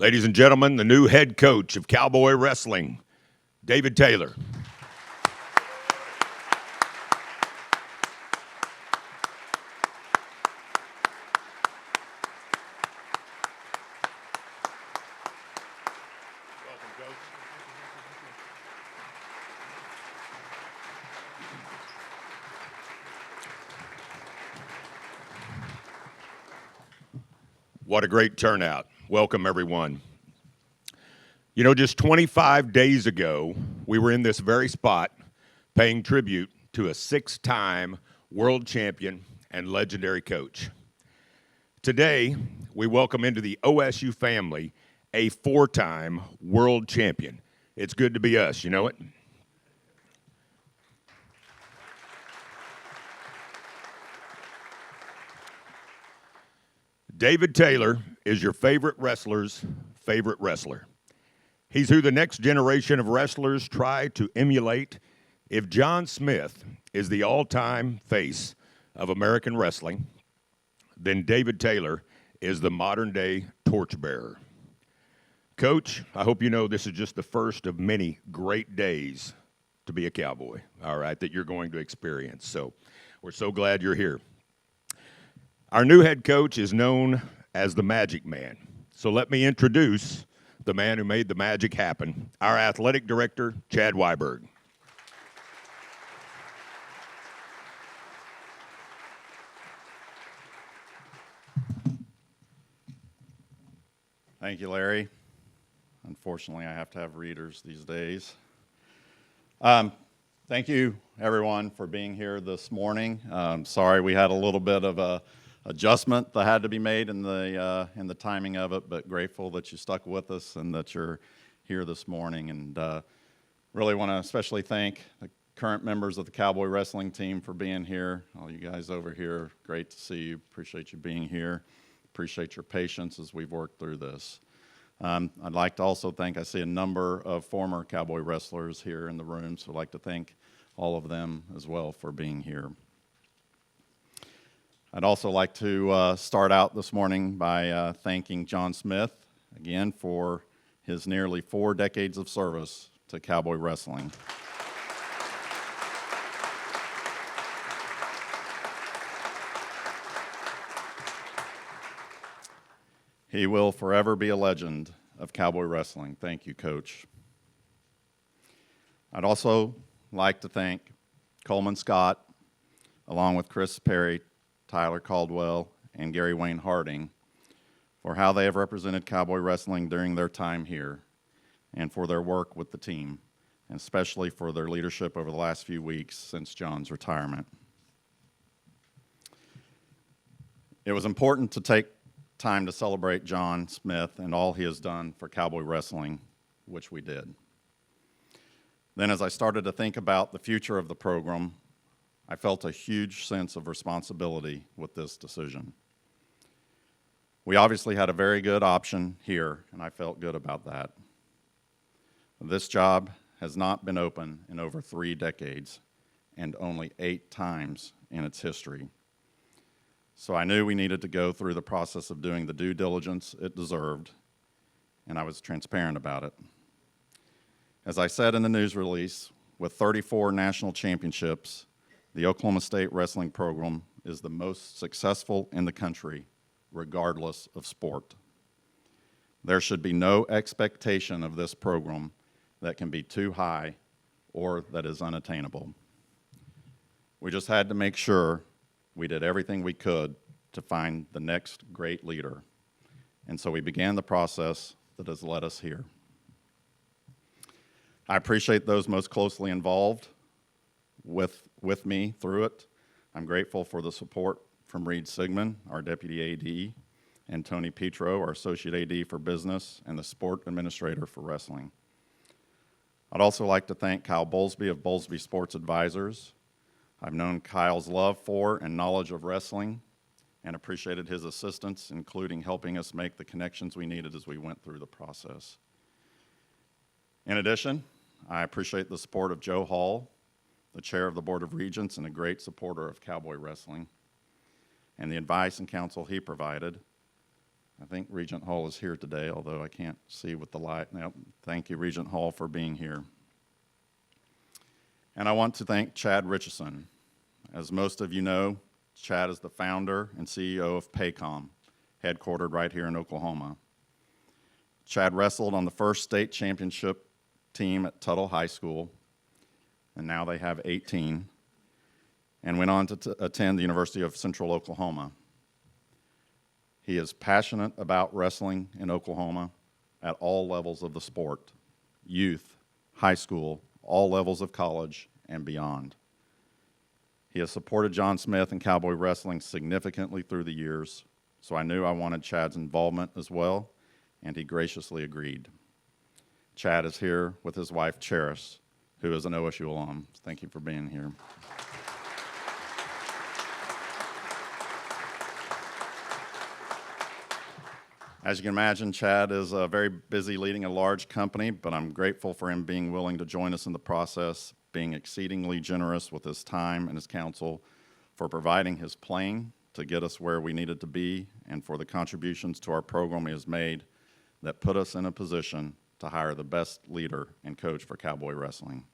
Ladies and gentlemen, the new head coach of Cowboy Wrestling, David Taylor. What a great turnout. Welcome, everyone. You know, just 25 days ago, we were in this very spot paying tribute to a 6-time world champion and legendary coach. Today, we welcome into the OSU family a 4-time world champion. It's good to be us, you know it? David Taylor is your favorite wrestler's favorite wrestler. He's who the next generation of wrestlers try to emulate. If John Smith is the all-time face of American wrestling, then David Taylor is the modern-day torchbearer. Coach, I hope you know this is just the first of many great days to be a Cowboy, all right, that you're going to experience. So we're so glad you're here. Our new head coach is known as the Magic Man. So let me introduce the man who made the magic happen, our athletic director, Chad Weiberg. Thank you, Larry. Unfortunately, I have to have readers these days. Thank you, everyone, for being here this morning. Sorry we had a little bit of a adjustment that had to be made in the timing of it, but grateful that you stuck with us and that you're here this morning. And really want to especially thank the current members of the Cowboy Wrestling team for being here. All you guys over here, great to see you. Appreciate you being here. Appreciate your patience as we've worked through this. I'd like to also thank, I see a number of former Cowboy wrestlers here in the room, so I'd like to thank all of them as well for being here. I'd also like to start out this morning by thanking John Smith, again, for his nearly 4 decades of service to Cowboy Wrestling. He will forever be a legend of Cowboy Wrestling. Thank you, Coach. I'd also like to thank Coleman Scott, along with Chris Perry, Tyler Caldwell, and Gary Wayne Harding, for how they have represented Cowboy Wrestling during their time here, and for their work with the team, and especially for their leadership over the last few weeks since John's retirement. It was important to take time to celebrate John Smith and all he has done for Cowboy Wrestling, which we did. Then as I started to think about the future of the program, I felt a huge sense of responsibility with this decision. We obviously had a very good option here, and I felt good about that. This job has not been open in over 3 decades and only 8 times in its history. So I knew we needed to go through the process of doing the due diligence it deserved, and I was transparent about it. As I said in the news release, with 34 national championships, the Oklahoma State wrestling program is the most successful in the country, regardless of sport. There should be no expectation of this program that can be too high or that is unattainable. We just had to make sure we did everything we could to find the next great leader. And so we began the process that has led us here. I appreciate those most closely involved with me through it. I'm grateful for the support from Reed Sigmund, our Deputy AD, and Tony Petro, our Associate AD for Business, and the Sport Administrator for Wrestling. I'd also like to thank Kyle Bowlesby of Bowlesby Sports Advisors. I've known Kyle's love for and knowledge of wrestling and appreciated his assistance, including helping us make the connections we needed as we went through the process. In addition, I appreciate the support of Joe Hall, the chair of the Board of Regents and a great supporter of Cowboy Wrestling, and the advice and counsel he provided. I think Regent Hall is here today, although I can't see with the light. Now, thank you, Regent Hall, for being here. And I want to thank Chad Richardson. As most of you know, Chad is the founder and CEO of Paycom, headquartered right here in Oklahoma. Chad wrestled on the first state championship team at Tuttle High School, and now they have 18, and went on to attend the University of Central Oklahoma. He is passionate about wrestling in Oklahoma at all levels of the sport, youth, high school, all levels of college, and beyond. He has supported John Smith and Cowboy wrestling significantly through the years, so I knew I wanted Chad's involvement as well, and he graciously agreed. Chad is here with his wife, Cheris, who is an OSU alum. Thank you for being here. As you can imagine, Chad is very busy leading a large company, but I'm grateful for him being willing to join us in the process, being exceedingly generous with his time and his counsel, for providing his plane to get us where we needed to be, and for the contributions to our program he has made that put us in a position to hire the best leader and coach for Cowboy wrestling.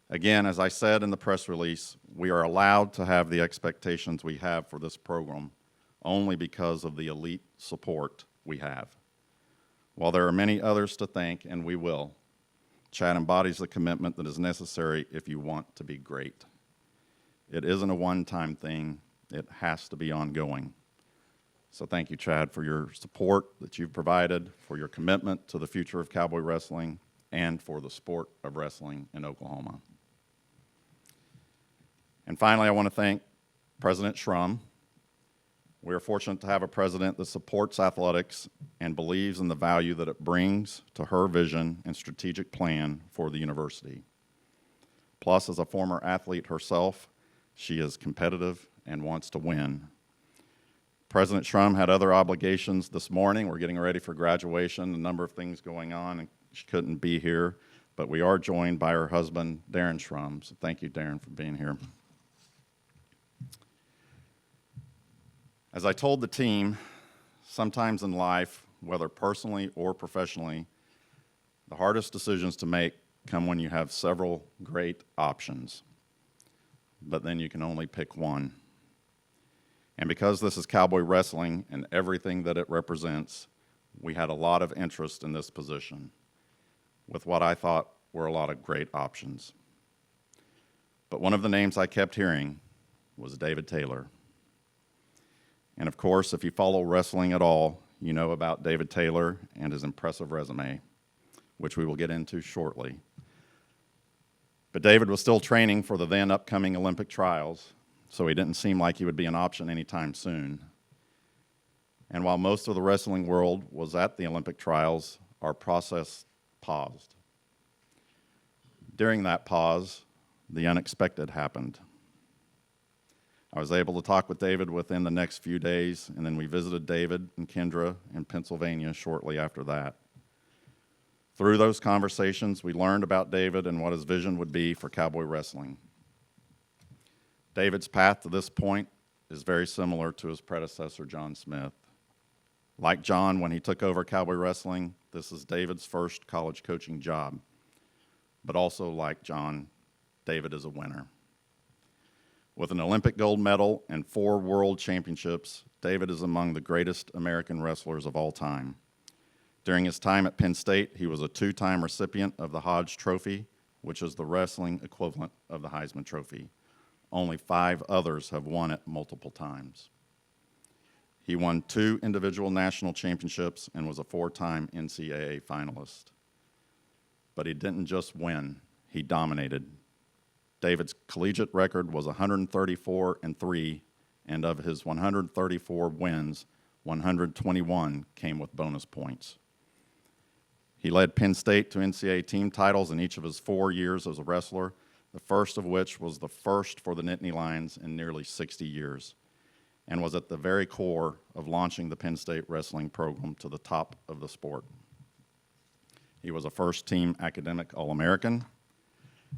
Again, as I said in the press release, we are allowed to have the expectations we have for this program only because of the elite support we have. While there are many others to thank, and we will, Chad embodies the commitment that is necessary if you want to be great. It isn't a one-time thing. It has to be ongoing. So thank you, Chad, for your support that you've provided, for your commitment to the future of Cowboy wrestling, and for the sport of wrestling in Oklahoma. And finally, I want to thank President Schrum. We are fortunate to have a president that supports athletics and believes in the value that it brings to her vision and strategic plan for the university. Plus, as a former athlete herself, she is competitive and wants to win. President Schrum had other obligations this morning. We're getting ready for graduation, a number of things going on, and she couldn't be here, but we are joined by her husband, Darren Schrum. So thank you, Darren, for being here. As I told the team, sometimes in life, whether personally or professionally, the hardest decisions to make come when you have several great options, but then you can only pick one. And because this is Cowboy wrestling and everything that it represents, we had a lot of interest in this position with what I thought were a lot of great options. But one of the names I kept hearing was David Taylor. And of course, if you follow wrestling at all, you know about David Taylor and his impressive resume, which we will get into shortly. But David was still training for the then upcoming Olympic trials, so he didn't seem like he would be an option anytime soon. And while most of the wrestling world was at the Olympic trials, our process paused. During that pause, the unexpected happened. I was able to talk with David within the next few days, and then we visited David and Kendra in Pennsylvania shortly after that. Through those conversations, we learned about David and what his vision would be for Cowboy wrestling. David's path to this point is very similar to his predecessor, John Smith. Like John, when he took over Cowboy wrestling, this is David's first college coaching job. But also like John, David is a winner. With an Olympic gold medal and 4 world championships, David is among the greatest American wrestlers of all time. During his time at Penn State, he was a 2-time recipient of the Hodge Trophy, which is the wrestling equivalent of the Heisman Trophy. Only 5 others have won it multiple times. He won 2 individual national championships and was a 4-time NCAA finalist. But he didn't just win, he dominated. David's collegiate record was 134-3, and of his 134 wins, 121 came with bonus points. He led Penn State to NCAA team titles in each of his 4 years as a wrestler, the first of which was the first for the Nittany Lions in nearly 60 years, and was at the very core of launching the Penn State wrestling program to the top of the sport. He was a first-team academic All-American,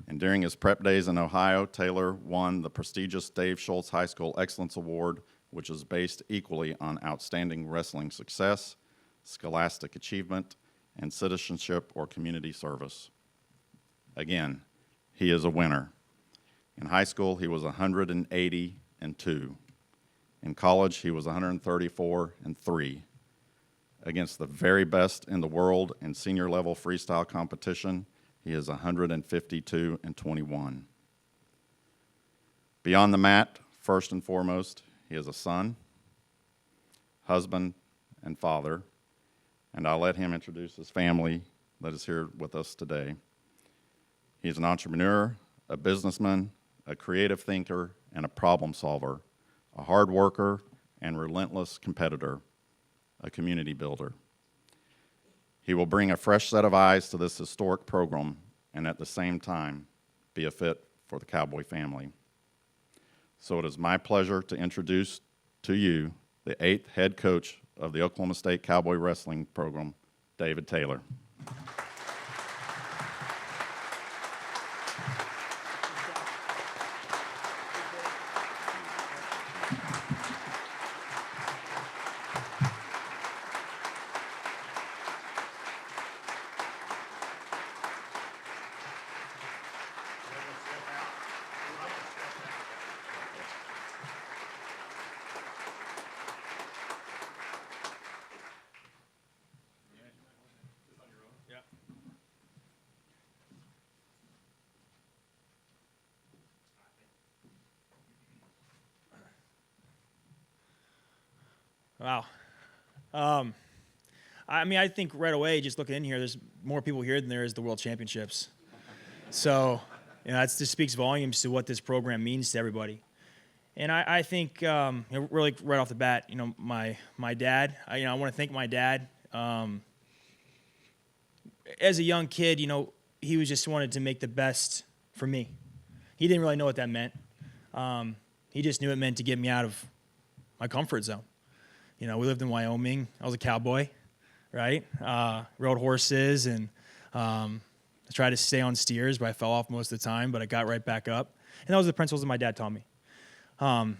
and during his prep days in Ohio, Taylor won the prestigious Dave Schultz High School Excellence Award which is based equally on outstanding wrestling success, scholastic achievement, and citizenship or community service. Again, he is a winner. In high school, he was 180-2. In college, he was 134-3. Against the very best in the world in senior level freestyle competition, he is 152-21. Beyond the mat, first and foremost, he is a son, husband, and father, and I'll let him introduce his family that is here with us today. He's an entrepreneur, a businessman, a creative thinker, and a problem solver, a hard worker and relentless competitor, a community builder. He will bring a fresh set of eyes to this historic program and at the same time be a fit for the Cowboy family. So it is my pleasure to introduce to you the 8th head coach of the Oklahoma State Cowboy Wrestling Program, David Taylor. Wow. I mean, I think right away, just looking in here, there's more people here than there is the World Championships. So, that just speaks volumes to what this program means to everybody. And I think, really right off the bat, my dad, I want to thank my dad. As a young kid, he was just wanted to make the best for me. He didn't really know what that meant. He just knew it meant to get me out of my comfort zone. We lived in Wyoming. I was a cowboy, right? Rode horses and I tried to stay on steers, but I fell off most of the time, but I got right back up. And that was the principles that my dad taught me. And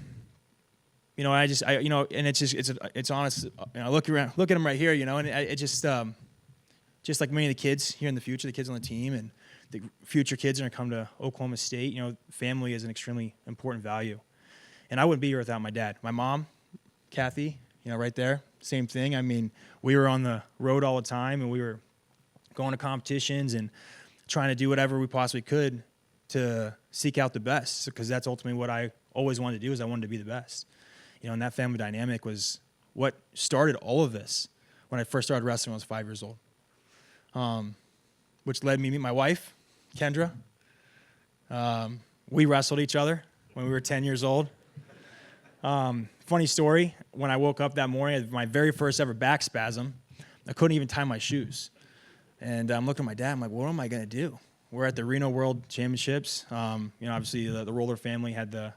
it's honest. I look at him right here, and it just like many of the kids here in the future, the kids on the team and the future kids are going to come to Oklahoma State, family is an extremely important value. And I wouldn't be here without my dad. My mom, Kathy, right there, same thing. I mean, we were on the road all the time, and we were going to competitions and trying to do whatever we possibly could to seek out the best, because that's ultimately what I always wanted to do, is I wanted to be the best. And that family dynamic was what started all of this when I first started wrestling when I was 5 years old, which led me to meet my wife, Kendra. We wrestled each other when we were 10 years old. Funny story, when I woke up that morning, I had my very first ever back spasm. I couldn't even tie my shoes. And I'm looking at my dad, I'm like, what am I going to do? We're at the Reno World Championships. Obviously the Roller family had the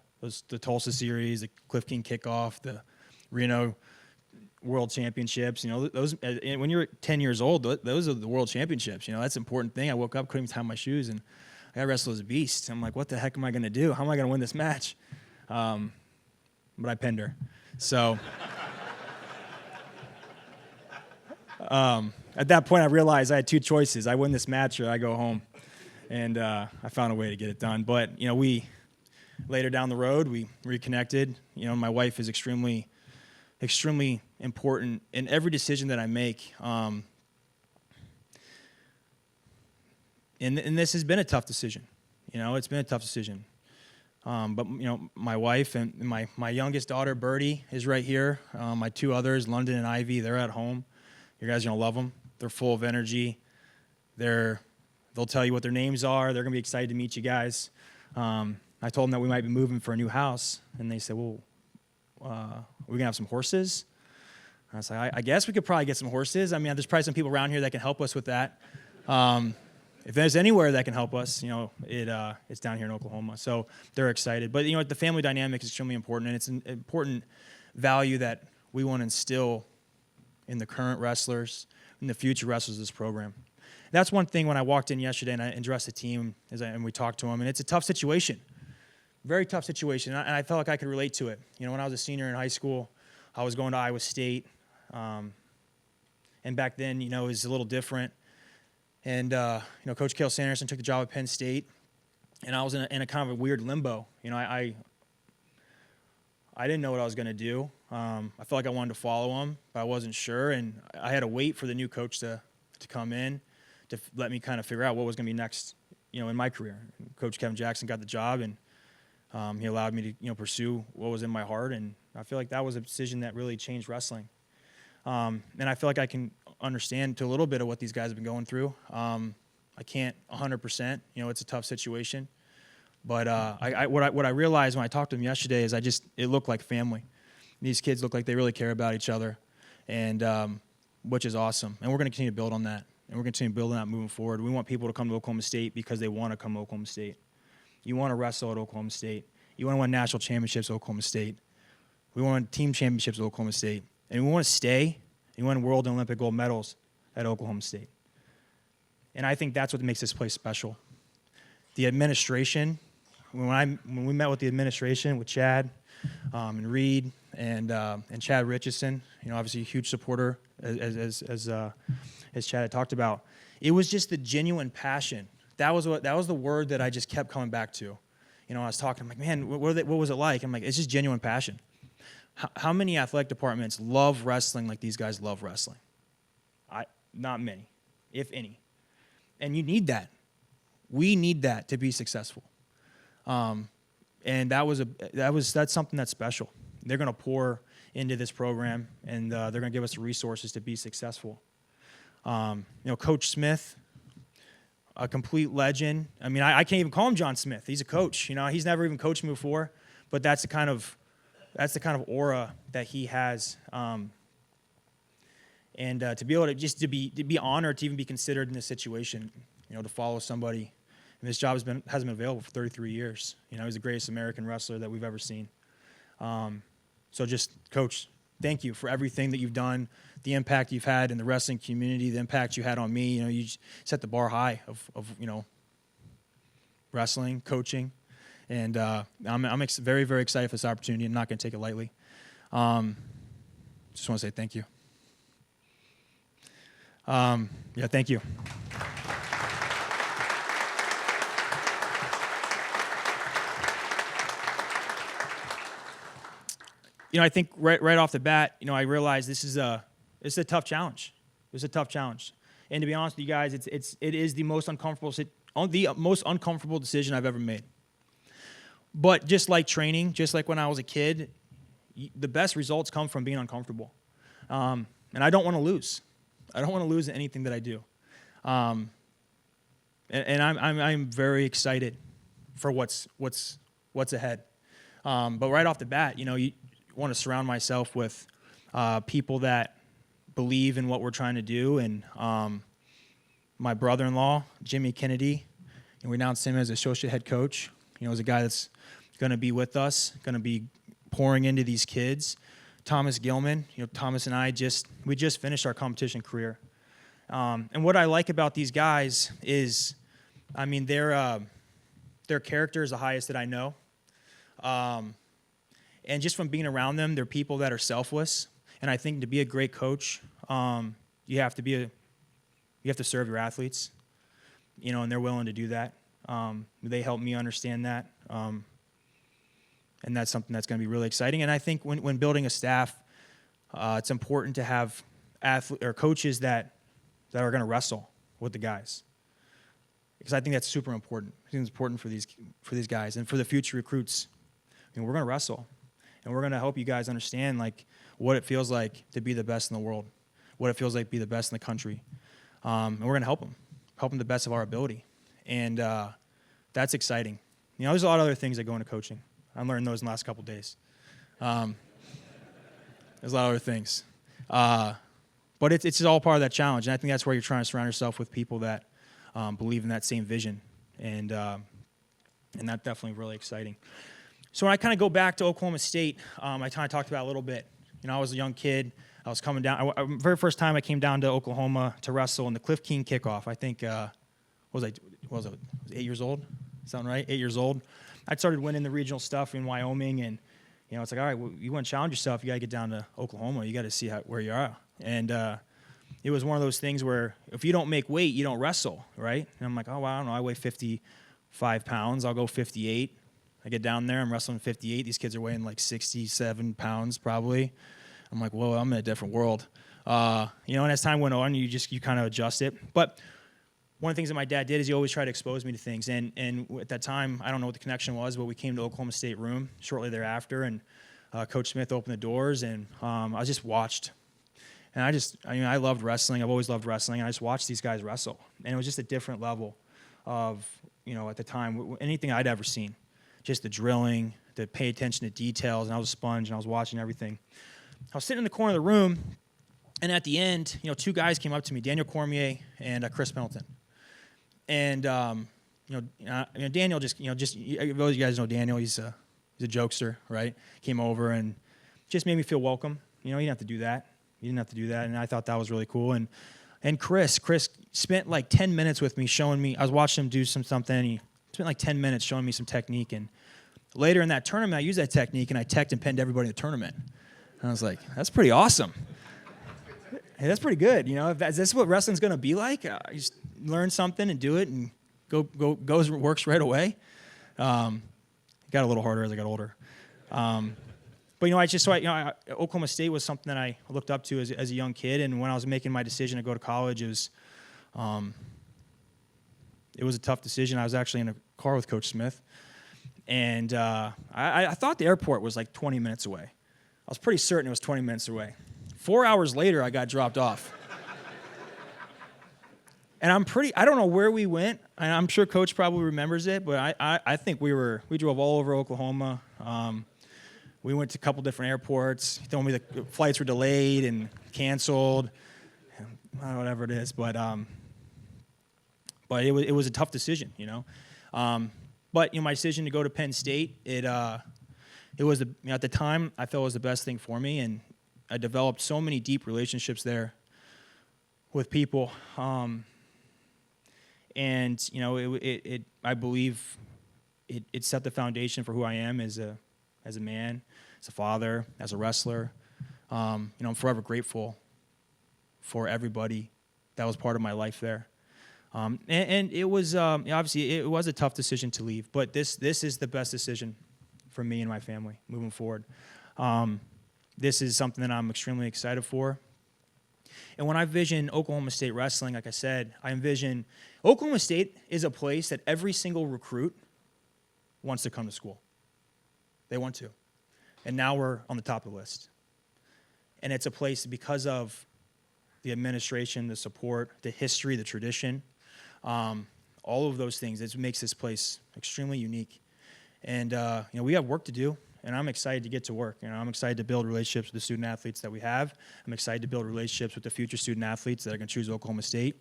Tulsa Series, the Cliff King Kickoff, the Reno World Championships. Those when you're 10 years old, those are the World Championships. That's an important thing. I woke up, couldn't even tie my shoes, and I got wrestled as a beast. I'm like, what the heck am I going to do? How am I going to win this match? But I pinned her. So at that point, I realized I had two choices. I win this match or I go home. And I found a way to get it done. But, we later down the road, we reconnected. My wife is extremely, extremely important in every decision that I make. And this has been a tough decision. It's been a tough decision. But my wife and my youngest daughter, Birdie, is right here. My two others, London and Ivy, they're at home. You guys are going to love them. They're full of energy. They'll tell you what their names are. They're going to be excited to meet you guys. I told them that we might be moving for a new house. And they said, well, are we going to have some horses? And I was like, I guess we could probably get some horses. I mean, there's probably some people around here that can help us with that. If there's anywhere that can help us, it's down here in Oklahoma. So they're excited. But, the family dynamic is extremely important, and it's an important value that we want to instill in the current wrestlers and the future wrestlers of this program. That's one thing when I walked in yesterday and I addressed the team and we talked to them, and it's a tough situation very tough situation, and I felt like I could relate to it. You know, when I was a senior in high school, I was going to Iowa State, and back then, you know, it was a little different. And, you know, Coach Cale Sanderson took the job at Penn State, and I was in a kind of a weird limbo. You know, I didn't know what I was going to do. I felt like I wanted to follow him, but I wasn't sure, and I had to wait for the new coach to come in to let me kind of figure out what was going to be next, you know, in my career. And Coach Kevin Jackson got the job, and he allowed me to, you know, pursue what was in my heart, and I feel like that was a decision that really changed wrestling. And I feel like I can understand to a little bit of what these guys have been going through. I can't 100%. You know, it's a tough situation. But what I realized when I talked to them yesterday is it looked like family. These kids look like they really care about each other, and which is awesome. And we're going to continue to build on that. And we're going to continue building that moving forward. We want people to come to Oklahoma State because they want to come to Oklahoma State. You want to wrestle at Oklahoma State. You want to win national championships at Oklahoma State. We want team championships at Oklahoma State. And we want to stay and win world and Olympic gold medals at Oklahoma State. And I think that's what makes this place special. The administration, when we met with the administration, with Chad and Reed and Chad Richardson, you know, obviously a huge supporter, as Chad had talked about, it was just the genuine passion. That was the word that I just kept coming back to. You know, I was talking, I'm like, man, what was it like? I'm like, it's just genuine passion. How many athletic departments love wrestling like these guys love wrestling? Not many, if any. And you need that. We need that to be successful. And that's something that's special. They're going to pour into this program, and they're going to give us the resources to be successful. You know, Coach Smith, a complete legend. I mean, I can't even call him John Smith. He's a coach. You know, he's never even coached me before, but that's the kind of aura that he has. And to be able to be honored to even be considered in this situation, you know, to follow somebody. And this job hasn't been available for 33 years. You know, he's the greatest American wrestler that we've ever seen. So just, Coach, thank you for everything that you've done, the impact you've had in the wrestling community, the impact you had on me. You know, you set the bar high of you know, wrestling, coaching. And I'm very, very excited for this opportunity. I'm not going to take it lightly. Just want to say thank you. Yeah, thank you. You know, I think right off the bat, you know, I realized it's a tough challenge. It's a tough challenge. And to be honest with you guys, it is the most uncomfortable decision I've ever made. But just like training, just like when I was a kid, the best results come from being uncomfortable. And I don't want to lose. I don't want to lose in anything that I do. And I'm very excited for what's ahead. But right off the bat, you know, you want to surround myself with people that believe in what we're trying to do. And my brother-in-law, Jimmy Kennedy, and we announced him as associate head coach. You know, as a guy that's going to be with us, going to be pouring into these kids. Thomas Gilman, you know, Thomas and I we just finished our competition career. And what I like about these guys is, I mean, their character is the highest that I know. And just from being around them, they're people that are selfless. And I think to be a great coach, you have to serve your athletes, you know, and they're willing to do that. They help me understand that. And that's something that's going to be really exciting. And I think when building a staff, it's important to have coaches that are going to wrestle with the guys, because I think that's super important. I think it's important for these guys and for the future recruits. You know, we're going to wrestle, and we're going to help you guys understand like what it feels like to be the best in the world, what it feels like to be the best in the country, and we're going to help them the best of our ability, and that's exciting. You know, there's a lot of other things that go into coaching. I learned those in the last couple of days. There's a lot of other things. But it's all part of that challenge. And I think that's where you're trying to surround yourself with people that believe in that same vision. And that's definitely really exciting. So when I kind of go back to Oklahoma State, I kind of talked about it a little bit. You know, I was a young kid. I was coming down. Very first time I came down to Oklahoma to wrestle in the Cliff King kickoff. I think, was 8 years old? Sound right? 8 years old. I started winning the regional stuff in Wyoming, and it's like, all right, well, you want to challenge yourself, you got to get down to Oklahoma, you got to see where you are. And it was one of those things where if you don't make weight, you don't wrestle, right? And I'm like, oh, well, I don't know, I weigh 55 pounds, I'll go 58. I get down there, I'm wrestling 58. These kids are weighing like 67 pounds probably. I'm like, whoa, I'm in a different world. And as time went on, you kind of adjust it. But one of the things that my dad did is he always tried to expose me to things. And at that time, I don't know what the connection was, but we came to Oklahoma State room shortly thereafter, and Coach Smith opened the doors, and I just watched. And I loved wrestling. I've always loved wrestling. And I just watched these guys wrestle. And it was just a different level of, at the time, anything I'd ever seen. Just the drilling, the pay attention to details, and I was a sponge, and I was watching everything. I was sitting in the corner of the room, and at the end, two guys came up to me, Daniel Cormier and Chris Pendleton. And Daniel just you guys know Daniel. He's a jokester, right? Came over and just made me feel welcome. You didn't have to do that. And I thought that was really cool. And Chris spent like 10 minutes with me, showing me. I was watching him do something. And he spent like 10 minutes showing me some technique. And later in that tournament, I used that technique, and I teched and pinned everybody in the tournament. And I was like, that's pretty awesome. Hey, that's pretty good. If that's what wrestling's going to be like, you just learn something and do it, and works right away. It got a little harder as I got older. But Oklahoma State was something that I looked up to as a young kid, and when I was making my decision to go to college, it was a tough decision. I was actually in a car with Coach Smith, and I thought the airport was like 20 minutes away. I was pretty certain it was 20 minutes away. 4 hours later, I got dropped off. And I don't know where we went, and I'm sure Coach probably remembers it, but I think we drove all over Oklahoma. We went to a couple different airports. He told me the flights were delayed and canceled, whatever it is. But it was a tough decision, But my decision to go to Penn State, it was at the time I felt it was the best thing for me, and I developed so many deep relationships there with people. And I believe it set the foundation for who I am as a man, as a father, as a wrestler. I'm forever grateful for everybody that was part of my life there. And it was obviously it was a tough decision to leave, but this is the best decision for me and my family moving forward. This is something that I'm extremely excited for. And when I envision Oklahoma State wrestling, like I said, I envision Oklahoma State is a place that every single recruit wants to come to school. They want to. And now we're on the top of the list. And it's a place because of the administration, the support, the history, the tradition, all of those things. It makes this place extremely unique. And, we have work to do. And I'm excited to get to work. I'm excited to build relationships with the student athletes that we have. I'm excited to build relationships with the future student athletes that are going to choose Oklahoma State.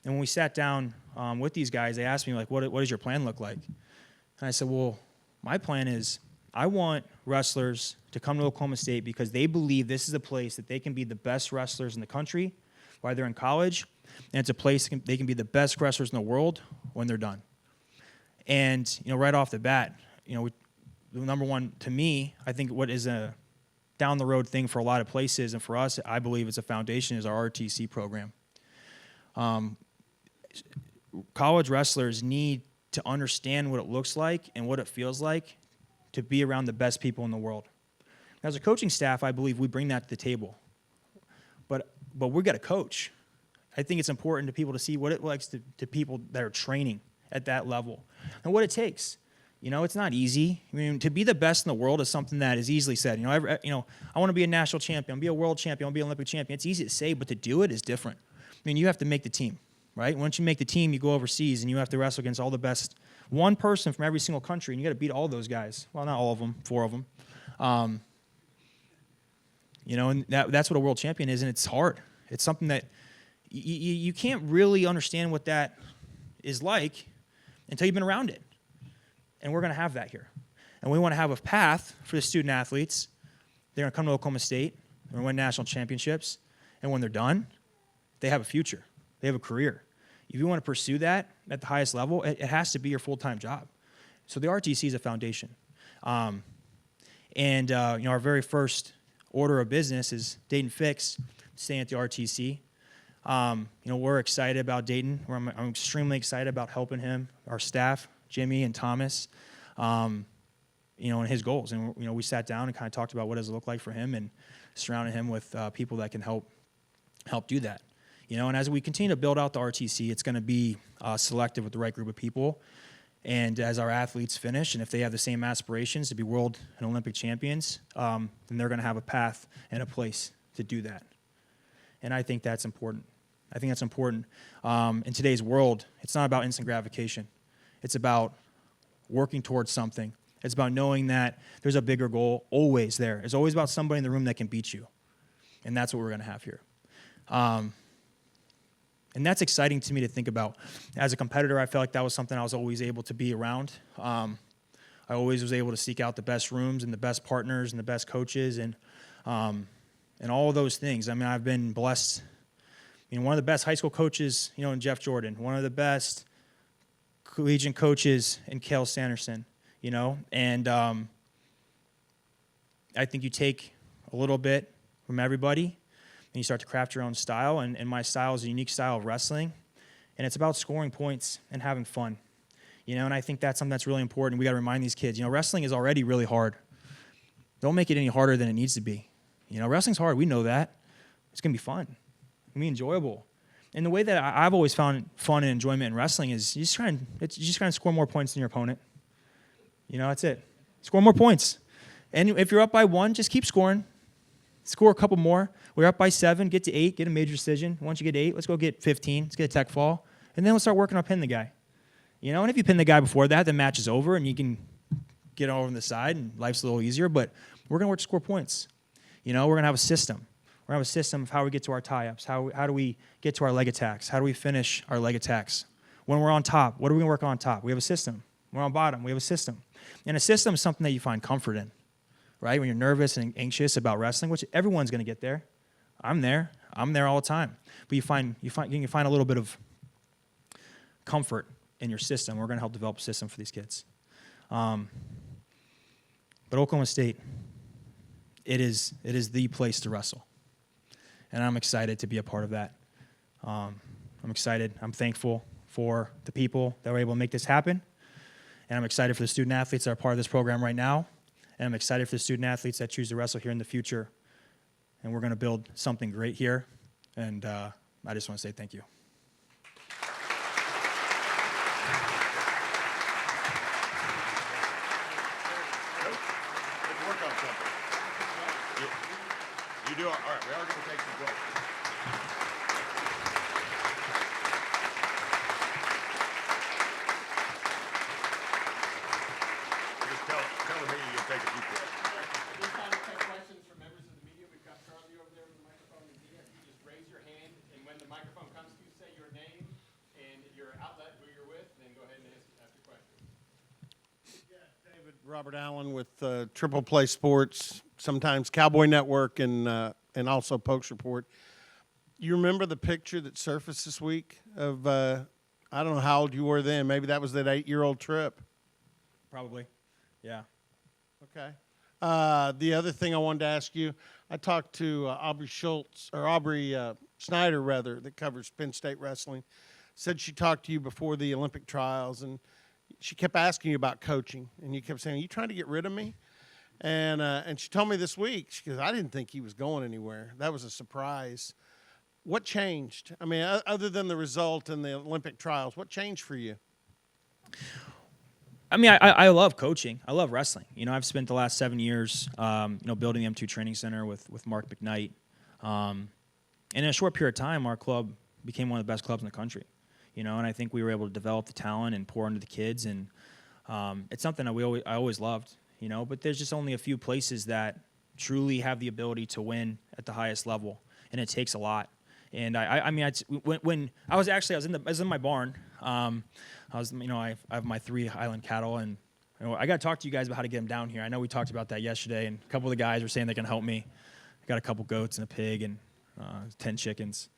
And when we sat down with these guys, they asked me, like, what does your plan look like? And I said, well, my plan is I want wrestlers to come to Oklahoma State because they believe this is a place that they can be the best wrestlers in the country while they're in college. And it's a place they can be the best wrestlers in the world when they're done. And, right off the bat, number one, to me, I think what is a down-the-road thing for a lot of places, and for us, I believe it's a foundation, is our RTC program. College wrestlers need to understand what it looks like and what it feels like to be around the best people in the world. As a coaching staff, I believe we bring that to the table. But we've got to coach. I think it's important to people to see what it likes to people that are training at that level and what it takes. It's not easy. I mean, to be the best in the world is something that is easily said. I want to be a national champion, be a world champion, be an Olympic champion. It's easy to say, but to do it is different. I mean, you have to make the team, right? Once you make the team, you go overseas and you have to wrestle against all the best, one person from every single country, and you got to beat all those guys. Well, not all of them, 4 of them. And that's what a world champion is, and it's hard. It's something that you can't really understand what that is like until you've been around it. And we're going to have that here. And we want to have a path for the student athletes. They're going to come to Oklahoma State. They're going to win national championships. And when they're done, they have a future. They have a career. If you want to pursue that at the highest level, it has to be your full-time job. So the RTC is a foundation. Our very first order of business is Dayton Fix, staying at the RTC. We're excited about Dayton. I'm extremely excited about helping him, our staff, Jimmy and Thomas, and his goals. And, we sat down and kind of talked about what does it look like for him and surrounded him with people that can help do that. And as we continue to build out the RTC, it's going to be selective with the right group of people. And as our athletes finish, and if they have the same aspirations to be world and Olympic champions, then they're going to have a path and a place to do that. And I think that's important. In today's world, it's not about instant gratification. It's about working towards something. It's about knowing that there's a bigger goal always there. It's always about somebody in the room that can beat you. And that's what we're going to have here. And that's exciting to me to think about. As a competitor, I felt like that was something I was always able to be around. I always was able to seek out the best rooms and the best partners and the best coaches and all of those things. I mean, I've been blessed. One of the best high school coaches, in Jeff Jordan. One of the best collegiate coaches in Cale Sanderson, And I think you take a little bit from everybody and you start to craft your own style. And my style is a unique style of wrestling. And it's about scoring points and having fun. And I think that's something that's really important. We got to remind these kids, wrestling is already really hard. Don't make it any harder than it needs to be. Wrestling's hard. We know that. It's going to be fun. It's going to be enjoyable. And the way that I've always found fun and enjoyment in wrestling is you just try and score more points than your opponent. That's it. Score more points. And if you're up by 1, just keep scoring. Score a couple more. We're up by 7, get to 8, get a major decision. Once you get 8, let's go get 15. Let's get a tech fall. And then we'll start working on pinning the guy. And if you pin the guy before that, the match is over and you can get over on the side and life's a little easier. But we're going to work to score points. We're going to have a system. We're going to have a system of how we get to our tie-ups. How do we get to our leg attacks? How do we finish our leg attacks? When we're on top, what are we going to work on top? We have a system. When we're on bottom, we have a system. And a system is something that you find comfort in, right? When you're nervous and anxious about wrestling, which everyone's going to get there. I'm there. I'm there all the time. But you can find a little bit of comfort in your system. We're going to help develop a system for these kids. But Oklahoma State, it is the place to wrestle. And I'm excited to be a part of that. I'm excited. I'm thankful for the people that were able to make this happen. And I'm excited for the student athletes that are part of this program right now. And I'm excited for the student athletes that choose to wrestle here in the future. And we're going to build something great here. And I just want to say thank you. You do all right. We are going to take some questions. Just tell me you'll take a few questions. This time we'll take questions from members of the media. We've got Charlie over there with the microphone. And you just raise your hand, and when the microphone comes to you, say your name and your outlet, who you're with, and then go ahead and ask your question. Yeah, David, Robert Allen with Triple Play Sports, sometimes Cowboy Network, and also Pokes Report. You remember the picture that surfaced this week of, I don't know how old you were then. Maybe that was that 8-year-old trip. Probably. Yeah. Okay. The other thing I wanted to ask you, I talked to Aubrey Snyder, rather, that covers Penn State wrestling. Said she talked to you before the Olympic trials, and she kept asking you about coaching, and you kept saying, "Are you trying to get rid of me?" And she told me this week, she goes, "I didn't think he was going anywhere. That was a surprise." What changed? I mean, other than the result in the Olympic trials, what changed for you? I mean, I love coaching. I love wrestling. I've spent the last 7 years, building the M2 Training Center with Mark McKnight. And in a short period of time, our club became one of the best clubs in the country. And I think we were able to develop the talent and pour into the kids. And it's something that I always loved. But there's just only a few places that truly have the ability to win at the highest level, and it takes a lot. And when I was in my barn. I have my 3 Highland cattle, and I got to talk to you guys about how to get them down here. I know we talked about that yesterday, and a couple of the guys were saying they can help me. I got a couple goats and a pig and 10 chickens.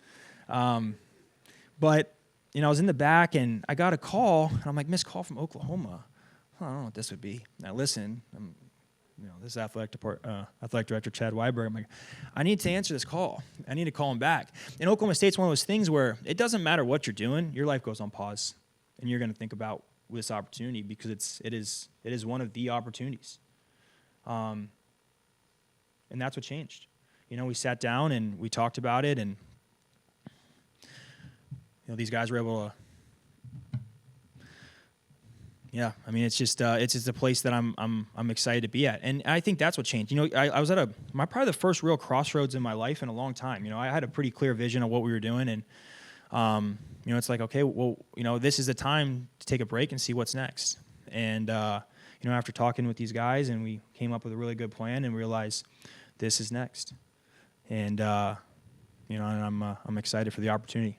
But I was in the back, and I got a call, and I'm like, "Missed call from Oklahoma." I don't know what this would be. Now listen, this athletic director, Chad Weiberg, I'm like, I need to answer this call. I need to call him back. And Oklahoma State's one of those things where it doesn't matter what you're doing, your life goes on pause, and you're going to think about this opportunity because it is one of the opportunities. And that's what changed. We sat down and we talked about it, and these guys were able to. Yeah, I mean, it's just a place that I'm excited to be at, and I think that's what changed. I was at probably the first real crossroads in my life in a long time. I had a pretty clear vision of what we were doing, and it's like, okay, well, this is the time to take a break and see what's next. And after talking with these guys, and we came up with a really good plan and realized this is next, and and I'm excited for the opportunity.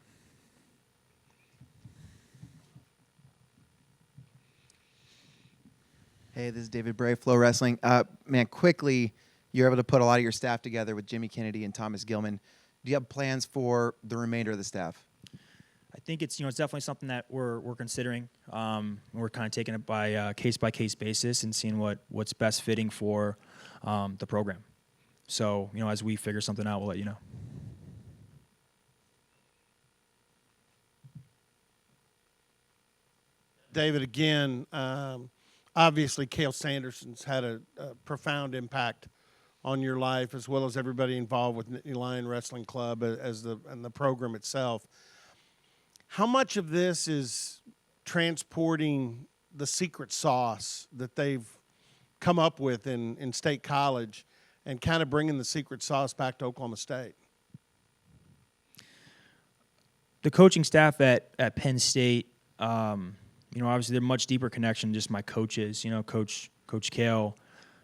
Hey, this is David Bray, Flow Wrestling. Man, quickly, you're able to put a lot of your staff together with Jimmy Kennedy and Thomas Gilman. Do you have plans for the remainder of the staff? I think it's definitely something that we're considering. We're kind of taking it by case basis and seeing what's best fitting for the program. So as we figure something out, we'll let you know. David, again, obviously Cale Sanderson's had a profound impact on your life, as well as everybody involved with Nittany Lion Wrestling Club and the program itself. How much of this is transporting the secret sauce that they've come up with in State College and kind of bringing the secret sauce back to Oklahoma State? The coaching staff at Penn State, obviously they're much deeper connection than just my coaches. Coach Cale,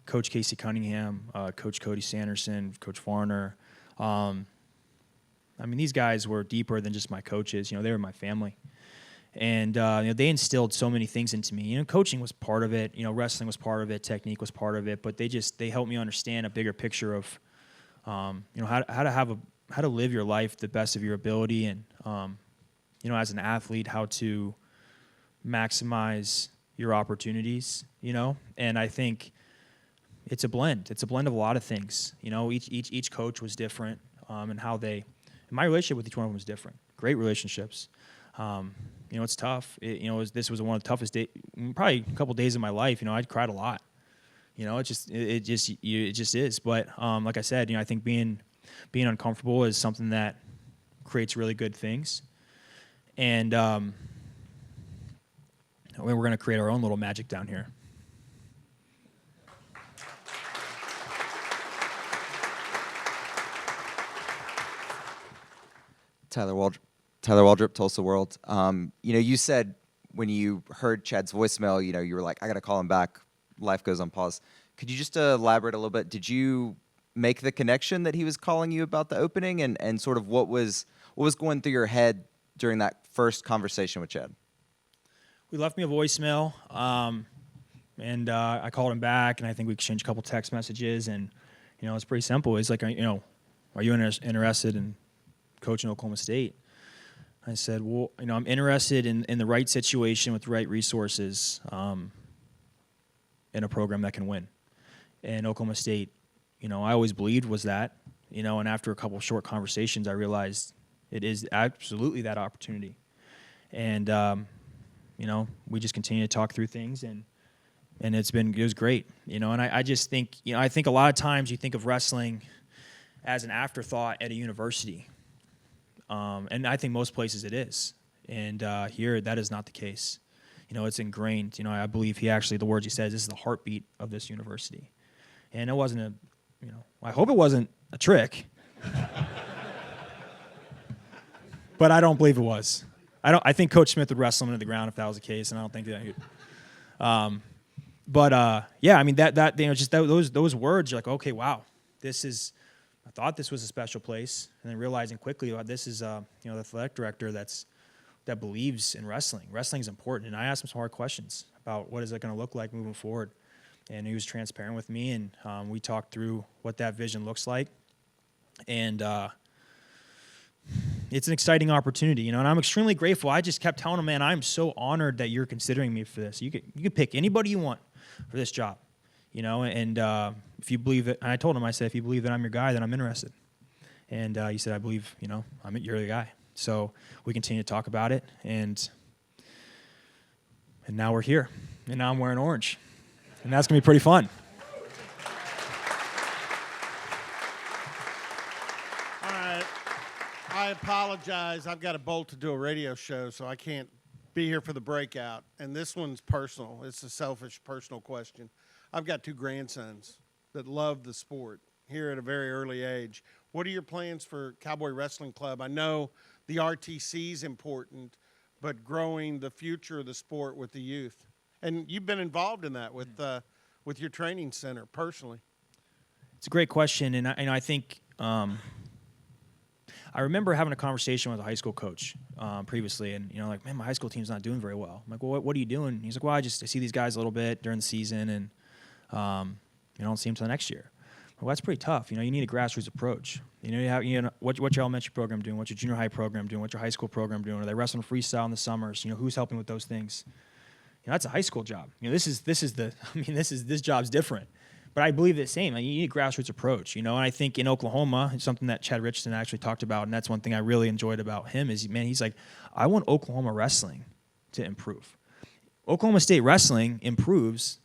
Coach Casey Cunningham, Coach Cody Sanderson, Coach Farner. These guys were deeper than just my coaches. They were my family. And, they instilled so many things into me. Coaching was part of it. Wrestling was part of it. Technique was part of it. But they helped me understand a bigger picture of, how to live your life the best of your ability. And, as an athlete, how to maximize your opportunities, And I think it's a blend. It's a blend of a lot of things. Each coach was different, and my relationship with each one of them was different. Great relationships. It's tough. This was one of the toughest days, probably a couple days of my life. I cried a lot. It just is. But like I said, I think being uncomfortable is something that creates really good things. And we're going to create our own little magic down here. Tyler Waldrop, Tulsa World. You said when you heard Chad's voicemail, you were like, I got to call him back. Life goes on pause. Could you just elaborate a little bit? Did you make the connection that he was calling you about the opening, and sort of what was going through your head during that first conversation with Chad? We left me a voicemail, and I called him back, and I think we exchanged a couple text messages, and it's pretty simple. He's like, are you interested in coaching Oklahoma State? I said, well, I'm interested in the right situation with the right resources, in a program that can win. And Oklahoma State, I always believed was that, and after a couple short conversations, I realized it is absolutely that opportunity. And we just continue to talk through things, and it was great, and I just think, I think a lot of times you think of wrestling as an afterthought at a university, and I think most places it is, and here that is not the case. It's ingrained. I believe the words he says, this is the heartbeat of this university, and it wasn't I hope it wasn't a trick, but I don't believe it was. I think Coach Smith would wrestle him into the ground if that was the case, and I don't think that. Just those words, you're like, okay, wow, I thought this was a special place, and then realizing quickly, this is the athletic director that believes in wrestling. Wrestling is important, and I asked him some hard questions about what is it going to look like moving forward, and he was transparent with me, and we talked through what that vision looks like, and it's an exciting opportunity, and I'm extremely grateful. I just kept telling him, man, I'm so honored that you're considering me for this. You could pick anybody you want for this job, and if you believe it, and I told him, I said, if you believe that I'm your guy, then I'm interested. And he said, I believe, you're the guy. So we continue to talk about it, and now we're here, and now I'm wearing orange, and that's gonna be pretty fun. All right. I apologize. I've got to bolt to do a radio show, so I can't be here for the breakout. And this one's personal. It's a selfish, personal question. I've got 2 grandsons that love the sport here at a very early age. What are your plans for Cowboy Wrestling Club? I know the RTC is important, but growing the future of the sport with the youth. And you've been involved in that with your training center personally. It's a great question, and I think I remember having a conversation with a high school coach previously, and like, man, my high school team's not doing very well. I'm like, well, what are you doing? He's like, well, I see these guys a little bit during the season, and I don't see them until next year. Well, that's pretty tough. You need a grassroots approach. What's your elementary program doing? What's your junior high program doing? What's your high school program doing? Are they wrestling freestyle in the summers? Who's helping with those things? That's a high school job. This job's different. But I believe the same. You need a grassroots approach, and I think in Oklahoma, it's something that Chad Richardson actually talked about, and that's one thing I really enjoyed about him is, man, he's like, I want Oklahoma wrestling to improve. Oklahoma State wrestling improves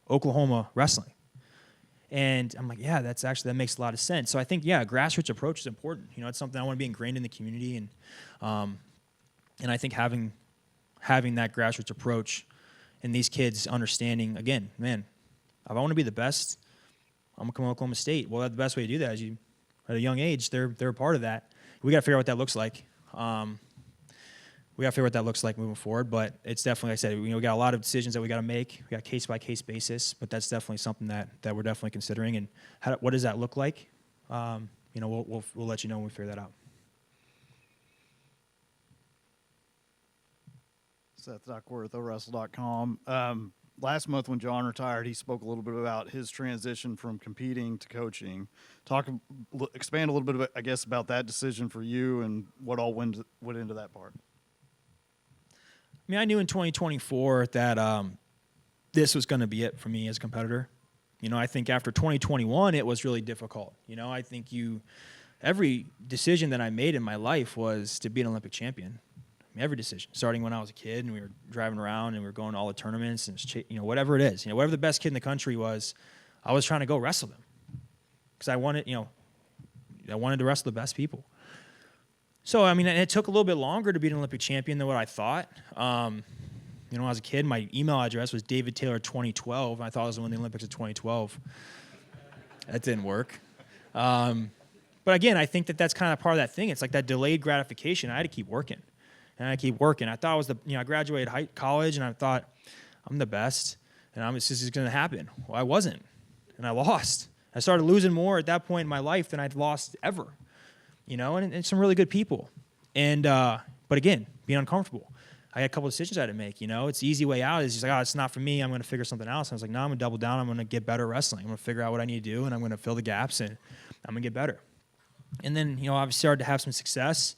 Oklahoma wrestling. And I'm like, yeah, that makes a lot of sense. So I think, a grassroots approach is important. It's something I want to be ingrained in the community, and I think having that grassroots approach and these kids understanding, again, man, if I want to be the best, I'm going to come to Oklahoma State. Well, the best way to do that is at a young age, they're a part of that. We got to figure out what that looks like. We got to figure out what that looks like moving forward. But it's definitely, like I said, we got a lot of decisions that we got to make. We got case-by-case basis, but that's definitely something that we're definitely considering. And what does that look like? We'll let you know when we figure that out. Seth Duckworth, OWrestle.com. Last month when John retired, he spoke a little bit about his transition from competing to coaching. Expand a little bit, I guess, about that decision for you and what all went into that part. I knew in 2024 that this was going to be it for me as a competitor. I think after 2021, it was really difficult. I think every decision that I made in my life was to be an Olympic champion. Every decision, starting when I was a kid and we were driving around and we were going to all the tournaments and whatever it is, whatever the best kid in the country was, I was trying to go wrestle them because I wanted to wrestle the best people. So it took a little bit longer to be an Olympic champion than what I thought. When I was a kid, my email address was David Taylor 2012. I thought I was going to win the Olympics of 2012. That didn't work. But again, I think that's kind of part of that thing. It's like that delayed gratification. I had to keep working. And I keep working. I thought I was I graduated college, and I thought I'm the best, and this is going to happen. Well, I wasn't, and I lost. I started losing more at that point in my life than I'd lost ever, and some really good people. And but again, being uncomfortable. I had a couple of decisions I had to make. It's the easy way out is just like, it's not for me. I'm going to figure something else. And I was like, no, I'm going to double down. I'm going to get better at wrestling. I'm going to figure out what I need to do, and I'm going to fill the gaps, and I'm going to get better. And then obviously started to have some success.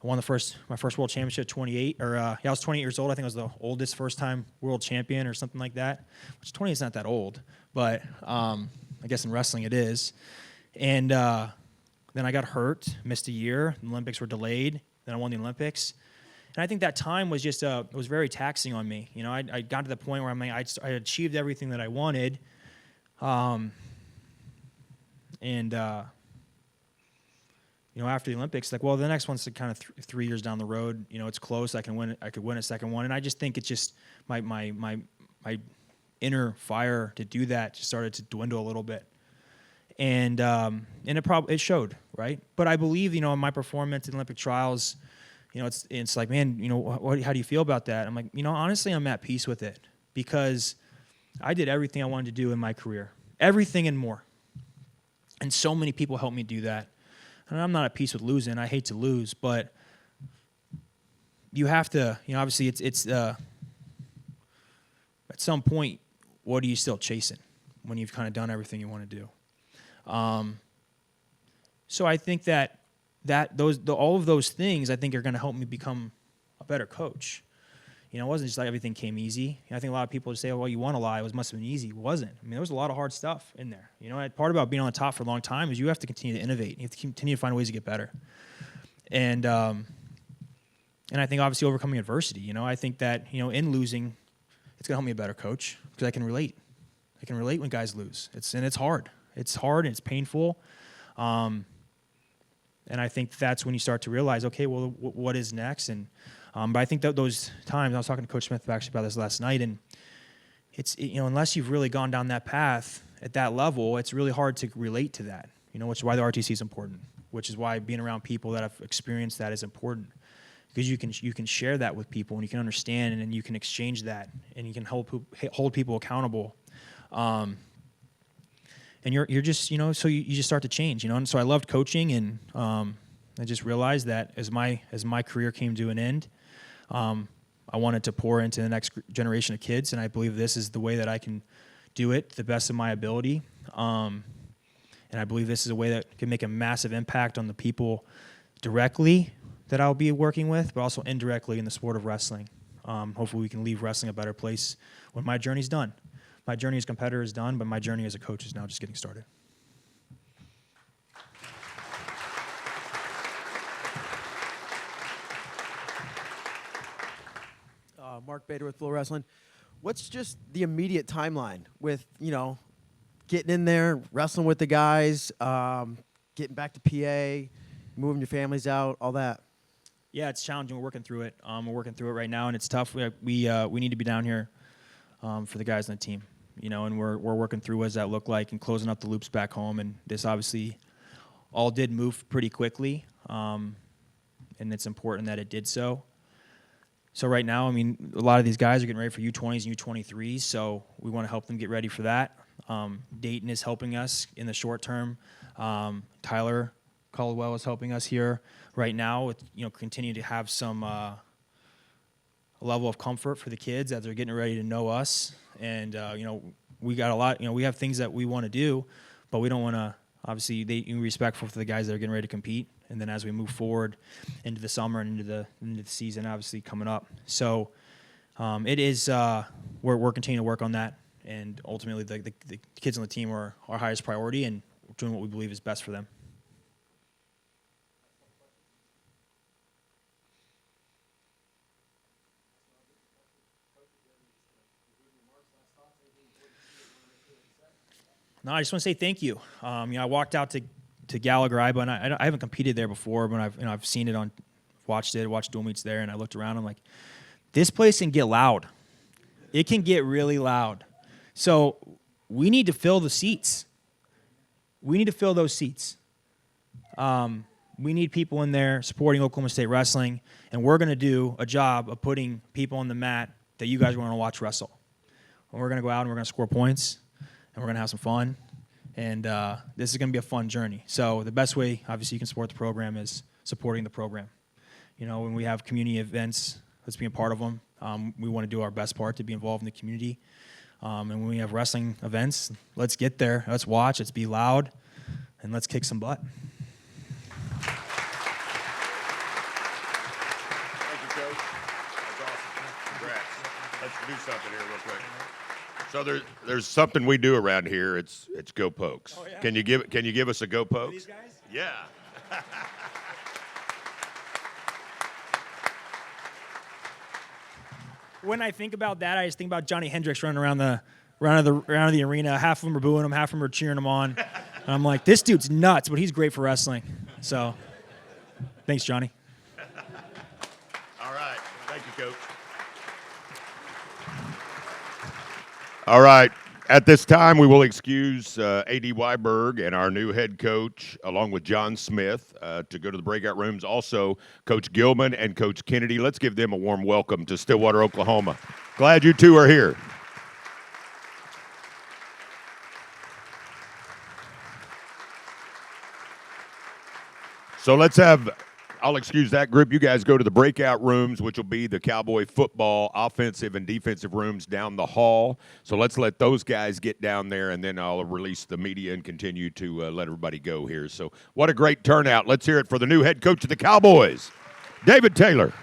I won my first world championship at 28, I was 28 years old. I think I was the oldest first-time world champion or something like that, which 20 is not that old, but I guess in wrestling it is. And then I got hurt, missed a year. The Olympics were delayed. Then I won the Olympics. And I think that time was just it was very taxing on me. I got to the point where I achieved everything that I wanted, after the Olympics, the next one's kind of 3 years down the road. It's close. I could win a second one, and I just think it's just my inner fire to do that just started to dwindle a little bit, and it showed, right? But I believe in my performance in Olympic trials, it's like, man, how do you feel about that? I'm like, honestly, I'm at peace with it because I did everything I wanted to do in my career, everything and more, and so many people helped me do that. And I'm not at peace with losing. I hate to lose, but you have to, obviously it's at some point, what are you still chasing when you've kind of done everything you want to do? So I think that all of those things I think are going to help me become a better coach. You know, it wasn't just like everything came easy. I think a lot of people just say, well, you want to lie. It must have been easy. It wasn't. I mean, there was a lot of hard stuff in there. You know, part about being on the top for a long time is you have to continue to innovate. You have to continue to find ways to get better. And I think obviously overcoming adversity. You know, I think that, you know, in losing, it's going to help me a better coach because I can relate. I can relate when guys lose. It's hard. It's hard and it's painful. And I think that's when you start to realize, okay, well, what is next? And but I think that those times, I was talking to Coach Smith actually about this last night, and you know, unless you've really gone down that path at that level, it's really hard to relate to that. You know, which is why the RTC is important. Which is why being around people that have experienced that is important, because you can share that with people and you can understand and then you can exchange that and you can hold people accountable. And you're just, you know, so you just start to change, you know. And so I loved coaching, and I just realized that as my career came to an end, I wanted to pour into the next generation of kids, and I believe this is the way that I can do it to the best of my ability. And I believe this is a way that can make a massive impact on the people directly that I'll be working with, but also indirectly in the sport of wrestling. Hopefully we can leave wrestling a better place when my journey's done. My journey as a competitor is done, but my journey as a coach is now just getting started. Mark Bader with Flow Wrestling. What's just the immediate timeline with, you know, getting in there, wrestling with the guys, getting back to PA, moving your families out, all that? Yeah, it's challenging. We're working through it. We're working through it right now, and it's tough. We need to be down here for the guys on the team, you know, and we're working through what does that look like and closing up the loops back home. And this obviously all did move pretty quickly, and it's important that it did so. So right now, I mean, a lot of these guys are getting ready for U20s and U23s, so we want to help them get ready for that. Dayton is helping us in the short term. Tyler Caldwell is helping us here right now with, you know, continue to have some level of comfort for the kids as they're getting ready to know us. And, you know, we got a lot, you know, we have things that we want to do, but we don't want to, obviously, be respectful for the guys that are getting ready to compete. And then as we move forward into the summer and into the season, obviously coming up. So it is, we're continuing to work on that. And ultimately, the kids on the team are our highest priority, and we're doing what we believe is best for them. No, I just want to say thank you. You know, I walked out to Gallagher Iba, and I haven't competed there before, but I've seen it watched dual meets there, and I looked around. I'm like, this place can get loud. It can get really loud. So we need to fill the seats. We need to fill those seats. We need people in there supporting Oklahoma State wrestling, and we're going to do a job of putting people on the mat that you guys are going to watch wrestle. And we're going to go out and we're going to score points, and we're going to have some fun. And this is going to be a fun journey. So the best way, obviously, you can support the program is supporting the program. You know, when we have community events, let's be a part of them. We want to do our best part to be involved in the community. And when we have wrestling events, let's get there. Let's watch. Let's be loud. And let's kick some butt. Thank you, Coach. That's awesome. Congrats. Let's do something here real quick. So there's something we do around here. It's Go Pokes. Oh, yeah. Can you give us a Go Pokes? These guys? Yeah. When I think about that, I just think about Johnny Hendricks running around the arena. Half of them are booing him, half of them are cheering him on. And I'm like, this dude's nuts, but he's great for wrestling. So, thanks, Johnny. All right. Thank you, Coach. All right. At this time, we will excuse A.D. Weiberg and our new head coach, along with John Smith, to go to the breakout rooms. Also, Coach Gilman and Coach Kennedy. Let's give them a warm welcome to Stillwater, Oklahoma. Glad you two are here. So let's have I'll excuse that group. You guys go to the breakout rooms, which will be the Cowboy football offensive and defensive rooms down the hall. So let's let those guys get down there, and then I'll release the media and continue to let everybody go here. So what a great turnout. Let's hear it for the new head coach of the Cowboys, David Taylor.